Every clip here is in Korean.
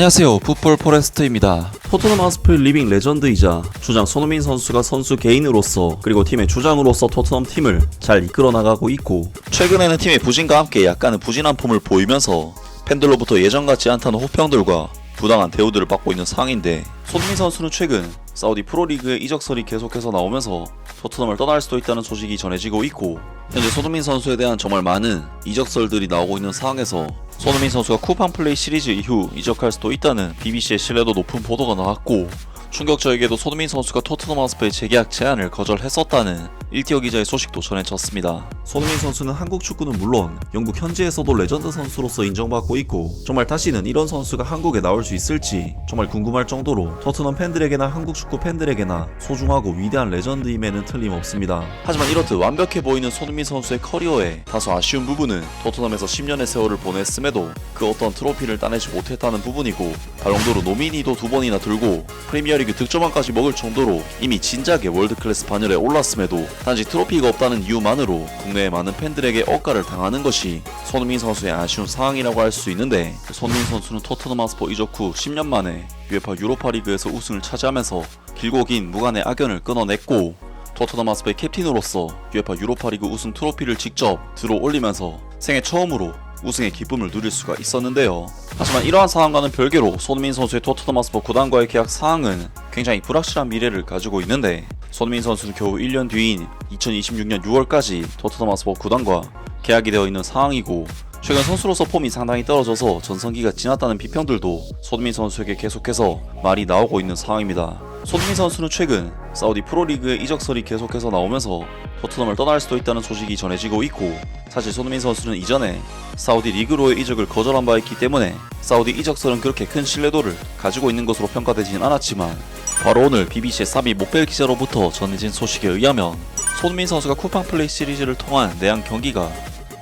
안녕하세요, 풋볼 포레스트입니다. 토트넘 하스퍼의 리빙 레전드이자 주장 손흥민 선수가 선수 개인으로서 그리고 팀의 주장으로서 토트넘 팀을 잘 이끌어 나가고 있고, 최근에는 팀의 부진과 함께 약간은 부진한 폼을 보이면서 팬들로부터 예전 같지 않다는 호평들과 부당한 대우들을 받고 있는 상황인데, 손흥민 선수는 최근 사우디 프로리그의 이적설이 계속해서 나오면서 토트넘을 떠날 수도 있다는 소식이 전해지고 있고, 현재 손흥민 선수에 대한 정말 많은 이적설들이 나오고 있는 상황에서 손흥민 선수가 쿠팡 플레이 시리즈 이후 이적할 수도 있다는 BBC의 신뢰도 높은 보도가 나왔고, 충격적이게도 손흥민 선수가 토트넘 하스퍼의 재계약 제안을 거절했었다는 1티어 기자의 소식도 전해졌습니다. 손흥민 선수는 한국 축구는 물론 영국 현지에서도 레전드 선수로서 인정받고 있고, 정말 다시는 이런 선수가 한국에 나올 수 있을지 정말 궁금할 정도로 토트넘 팬들에게나 한국 축구 팬들에게나 소중하고 위대한 레전드임에는 틀림없습니다. 하지만 이렇듯 완벽해 보이는 손흥민 선수의 커리어에 다소 아쉬운 부분은 토트넘에서 10년의 세월을 보냈음에도 그 어떤 트로피를 따내지 못했다는 부분이고, 발롱도르 노미니도 2번이나 들고 프리미어리그 득점왕까지 먹을 정도로 이미 진작에 월드클래스 반열에 올랐음에도 단지 트로피가 없다는 이유만으로 국내의 많은 팬들에게 억가를 당하는 것이 손흥민 선수의 아쉬운 상황이라고 할 수 있는데, 손흥민 선수는 토트넘 하스퍼 이적 후 10년 만에 UEFA 유로파리그에서 우승을 차지하면서 길고 긴 무관의 악연을 끊어냈고, 토트넘 하스퍼의 캡틴으로서 UEFA 유로파리그 우승 트로피를 직접 들어 올리면서 생애 처음으로 우승의 기쁨을 누릴 수가 있었는데요. 하지만 이러한 상황과는 별개로 손흥민 선수의 토트넘 하스퍼 구단과의 계약 사항은 굉장히 불확실한 미래를 가지고 있는데, 손흥민 선수는 겨우 1년 뒤인 2026년 6월까지 토트넘 하스퍼 구단과 계약이 되어 있는 상황이고, 최근 선수로서 폼이 상당히 떨어져서 전성기가 지났다는 비평들도 손흥민 선수에게 계속해서 말이 나오고 있는 상황입니다. 손흥민 선수는 최근 사우디 프로리그의 이적설이 계속해서 나오면서 토트넘을 떠날 수도 있다는 소식이 전해지고 있고, 사실 손흥민 선수는 이전에 사우디 리그로의 이적을 거절한 바 있기 때문에 사우디 이적설은 그렇게 큰 신뢰도를 가지고 있는 것으로 평가되진 않았지만, 바로 오늘 BBC의 사비 목벨 기자로부터 전해진 소식에 의하면 손흥민 선수가 쿠팡 플레이 시리즈를 통한 내한 경기가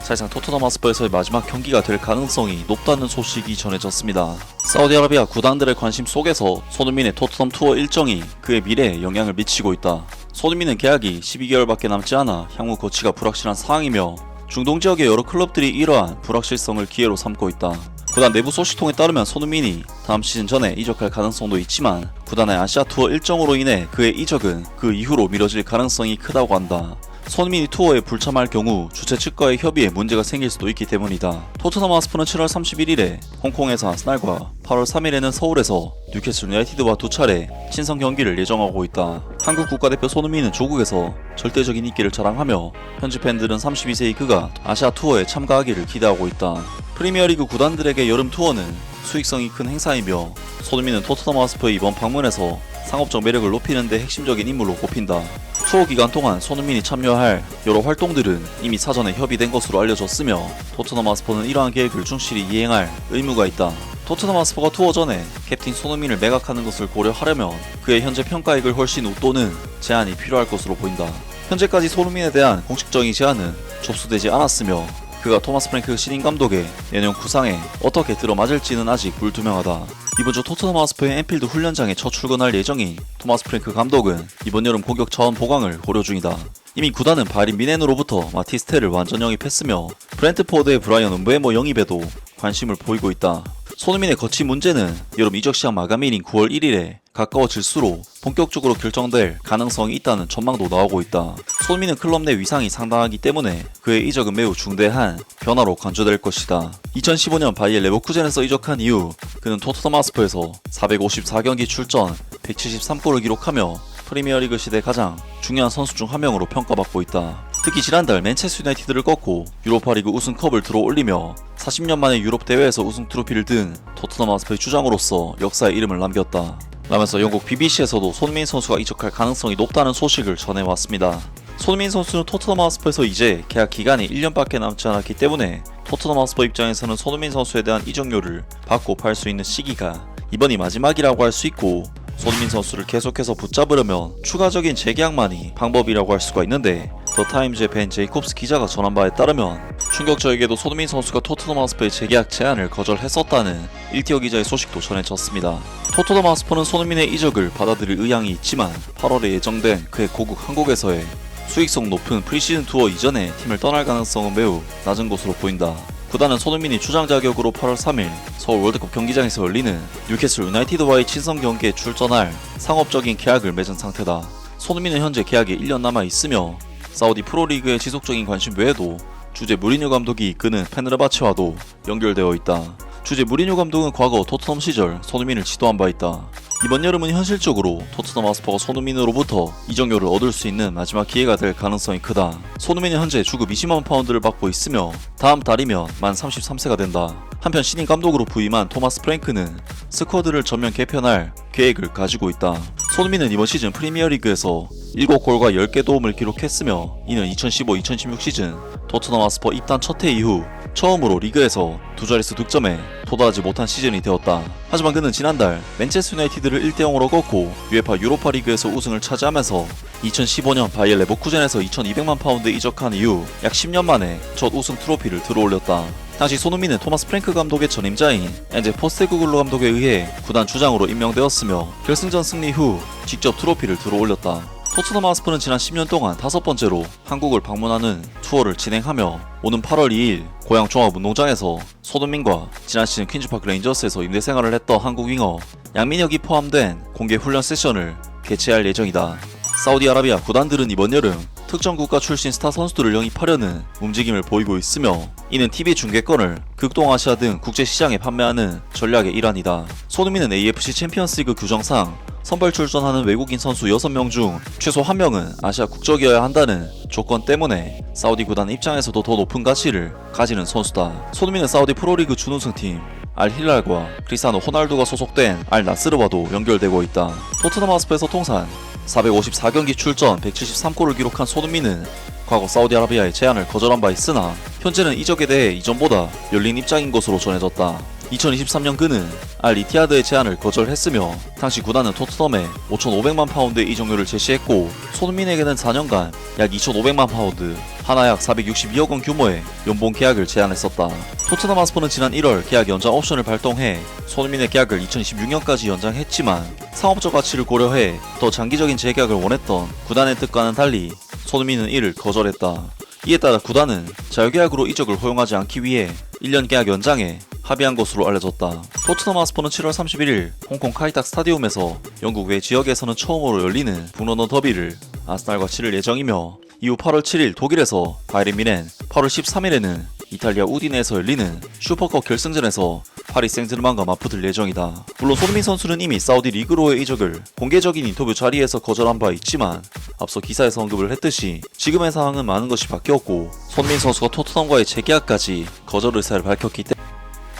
사실상 토트넘 하스퍼에서의 마지막 경기가 될 가능성이 높다는 소식이 전해졌습니다. 사우디아라비아 구단들의 관심 속에서 손흥민의 토트넘 투어 일정이 그의 미래에 영향을 미치고 있다. 손흥민은 계약이 12개월밖에 남지 않아 향후 거치가 불확실한 상황이며, 중동 지역의 여러 클럽들이 이러한 불확실성을 기회로 삼고 있다. 구단 내부 소식통에 따르면 손흥민이 다음 시즌 전에 이적할 가능성도 있지만, 구단의 아시아 투어 일정으로 인해 그의 이적은 그 이후로 미뤄질 가능성이 크다고 한다. 손흥민이 투어에 불참할 경우 주최 측과의 협의에 문제가 생길 수도 있기 때문이다. 토트넘 하스퍼는 7월 31일에 홍콩에서 아스날과 8월 3일에는 서울에서 뉴캐슬 유나이티드와 2차례 친선 경기를 예정하고 있다. 한국 국가대표 손흥민은 조국에서 절대적인 인기를 자랑하며 현지 팬들은 32세의 그가 아시아 투어에 참가하기를 기대하고 있다. 프리미어리그 구단들에게 여름 투어는 수익성이 큰 행사이며, 손흥민은 토트넘 하스퍼의 이번 방문에서 상업적 매력을 높이는 데 핵심적인 인물로 꼽힌다. 투어 기간 동안 손흥민이 참여할 여러 활동들은 이미 사전에 협의된 것으로 알려졌으며, 토트넘 하스퍼는 이러한 계획을 충실히 이행할 의무가 있다. 토트넘 하스퍼가 투어 전에 캡틴 손흥민을 매각하는 것을 고려하려면 그의 현재 평가액을 훨씬 웃도는 제안이 필요할 것으로 보인다. 현재까지 손흥민에 대한 공식적인 제안은 접수되지 않았으며, 그가 토마스 프랭크 신인 감독의 내년 구상에 어떻게 들어맞을지는 아직 불투명하다. 이번 주 토트넘 하스퍼의 앤필드 훈련장에 첫 출근할 예정인 토마스 프랭크 감독은 이번 여름 공격 자원 보강을 고려 중이다. 이미 구단은 바린 미넨으로부터 마티스텔을 완전 영입했으며, 브렌트포드의 브라이언 음베모 영입에도 관심을 보이고 있다. 손흥민의 거치 문제는 여름 이적 시장 마감일인 9월 1일에 가까워질수록 본격적으로 결정될 가능성이 있다는 전망도 나오고 있다. 손흥민은 클럽 내 위상이 상당하기 때문에 그의 이적은 매우 중대한 변화로 간주될 것이다. 2015년 바이엘 레버쿠젠에서 이적한 이후 그는 토트넘 하스퍼에서 454경기 출전 173골을 기록하며 프리미어리그 시대 가장 중요한 선수 중 한 명으로 평가받고 있다. 특히 지난달 맨체스터 유나이티드를 꺾고 유로파리그 우승컵을 들어올리며 40년 만에 유럽 대회에서 우승 트로피를 든 토트넘 하스퍼의 주장으로서 역사의 이름을 남겼다. 라면서 영국 BBC에서도 손흥민 선수가 이적할 가능성이 높다는 소식을 전해왔습니다. 손흥민 선수는 토트넘 하스퍼에서 이제 계약 기간이 1년밖에 남지 않았기 때문에 토트넘 하스퍼 입장에서는 손흥민 선수에 대한 이적료를 받고 팔 수 있는 시기가 이번이 마지막이라고 할 수 있고, 손흥민 선수를 계속해서 붙잡으려면 추가적인 재계약만이 방법이라고 할 수가 있는데, 더 타임즈의 벤 제이콥스 기자가 전한 바에 따르면 충격적이게도 손흥민 선수가 토트넘 하스퍼의 재계약 제안을 거절했었다는 1티어 기자의 소식도 전해졌습니다. 토트넘 하스퍼는 손흥민의 이적을 받아들일 의향이 있지만 8월에 예정된 그의 고국 한국에서의 수익성 높은 프리시즌 투어 이전에 팀을 떠날 가능성은 매우 낮은 것으로 보인다. 구단은 손흥민이 주장 자격으로 8월 3일 서울 월드컵 경기장에서 열리는 뉴캐슬 유나이티드와의 친선 경기에 출전할 상업적인 계약을 맺은 상태다. 손흥민은 현재 계약에 1년 남아 있으며 사우디 프로리그의 지속적인 관심 외에도 주제 무리뉴 감독이 이끄는 페네르바체와도 연결되어 있다. 주제 무리뉴 감독은 과거 토트넘 시절 손흥민을 지도한 바 있다. 이번 여름은 현실적으로 토트넘 하스퍼가 손흥민으로부터 이적료를 얻을 수 있는 마지막 기회가 될 가능성이 크다. 손흥민은 현재 주급 20만 파운드를 받고 있으며 다음 달이면 만 33세가 된다. 한편 신인 감독으로 부임한 토마스 프랭크는 스쿼드를 전면 개편할 계획을 가지고 있다. 손흥민은 이번 시즌 프리미어리그에서 7골과 10개 도움을 기록했으며 이는 2015-2016 시즌 토트넘 하스퍼 입단 첫 해 이후 처음으로 리그에서 두 자릿수 득점에 도달하지 못한 시즌이 되었다. 하지만 그는 지난달 맨체스터 유나이티드를 1대0으로 꺾고 UEFA 유로파 리그에서 우승을 차지하면서 2015년 바이엘 레버쿠젠에서 2200만 파운드에 이적한 이후 약 10년 만에 첫 우승 트로피를 들어올렸다. 당시 손흥민은 토마스 프랭크 감독의 전임자인 엔제 포스테구글루 감독에 의해 구단 주장으로 임명되었으며 결승전 승리 후 직접 트로피를 들어올렸다. 토트넘 하스퍼는 지난 10년 동안 5번째로 한국을 방문하는 투어를 진행하며 오는 8월 2일 고향 종합운동장에서 손흥민과 지난 시즌 퀸즈파크 레인저스에서 임대 생활을 했던 한국 윙어 양민혁이 포함된 공개 훈련 세션을 개최할 예정이다. 사우디아라비아 구단들은 이번 여름 특정 국가 출신 스타 선수들을 영입하려는 움직임을 보이고 있으며 이는 TV 중계권을 극동아시아 등 국제시장에 판매하는 전략의 일환이다. 손흥민은 AFC 챔피언스리그 규정상 선발 출전하는 외국인 선수 6명 중 최소 1명은 아시아 국적이어야 한다는 조건 때문에 사우디 구단 입장에서도 더 높은 가치를 가지는 선수다. 손흥민은 사우디 프로리그 준우승팀 알 힐랄과 크리스티아노 호날두가 소속된 알 나스르와도 연결되고 있다. 토트넘 하스퍼에서 통산 454경기 출전 173골을 기록한 손흥민은 과거 사우디아라비아의 제안을 거절한 바 있으나 현재는 이적에 대해 이전보다 열린 입장인 것으로 전해졌다. 2023년 그는 알 이티하드의 제안을 거절했으며 당시 구단은 토트넘에 5,500만 파운드의 이적료를 제시했고 손흥민에게는 4년간 약 2,500만 파운드, 하나 약 462억 원 규모의 연봉 계약을 제안했었다. 토트넘 하스퍼는 지난 1월 계약 연장 옵션을 발동해 손흥민의 계약을 2026년까지 연장했지만 상업적 가치를 고려해 더 장기적인 재계약을 원했던 구단의 뜻과는 달리 손흥민은 이를 거절했다. 이에 따라 구단은 자유계약으로 이적을 허용하지 않기 위해 1년 계약 연장에 합의한 것으로 알려졌다. 토트넘 하스퍼는 7월 31일 홍콩 카이탁 스타디움에서 영국 외 지역에서는 처음으로 열리는 북런던 더비를 아스날과 치를 예정이며 이후 8월 7일 독일에서 바이에른 뮌헨, 8월 13일에는 이탈리아 우디네에서 열리는 슈퍼컵 결승전에서 파리 생제르맹과 맞붙을 예정이다. 물론 손흥민 선수는 이미 사우디 리그로의 이적을 공개적인 인터뷰 자리에서 거절한 바 있지만 앞서 기사에서 언급을 했듯이 지금의 상황은 많은 것이 바뀌었고 손흥민 선수가 토트넘과의 재계약까지 거절 의사를 밝혔기 때문에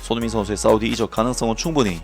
손흥민 선수의 사우디 이적 가능성은 충분히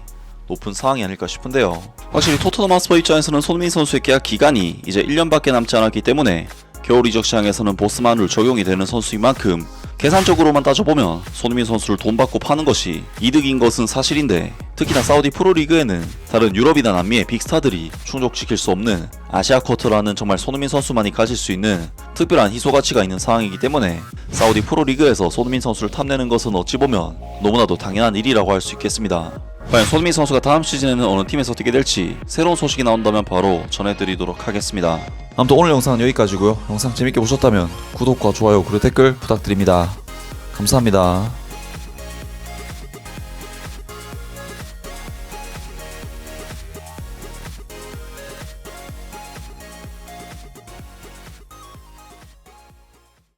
높은 상황이 아닐까 싶은데요. 확실히 토트넘 하스퍼 입장에서는 손흥민 선수의 계약 기간이 이제 1년밖에 남지 않았기 때문에 겨울 이적 시장에서는 보스만 룰 적용이 되는 선수인 만큼 계산적으로만 따져보면 손흥민 선수를 돈 받고 파는 것이 이득인 것은 사실인데 특히나 사우디 프로리그에는 다른 유럽이나 남미의 빅스타들이 충족시킬 수 없는 아시아 쿼터라는 정말 손흥민 선수만이 가질 수 있는 특별한 희소 가치가 있는 상황이기 때문에 사우디 프로리그에서 손흥민 선수를 탐내는 것은 어찌 보면 너무나도 당연한 일이라고 할 수 있겠습니다. 과연 손흥민 선수가 다음 시즌에는 어느 팀에서 뛰게 될지 새로운 소식이 나온다면 바로 전해드리도록 하겠습니다. 아무튼 오늘 영상은 여기까지고요. 영상 재밌게 보셨다면 구독과 좋아요 그리고 댓글 부탁드립니다. 감사합니다.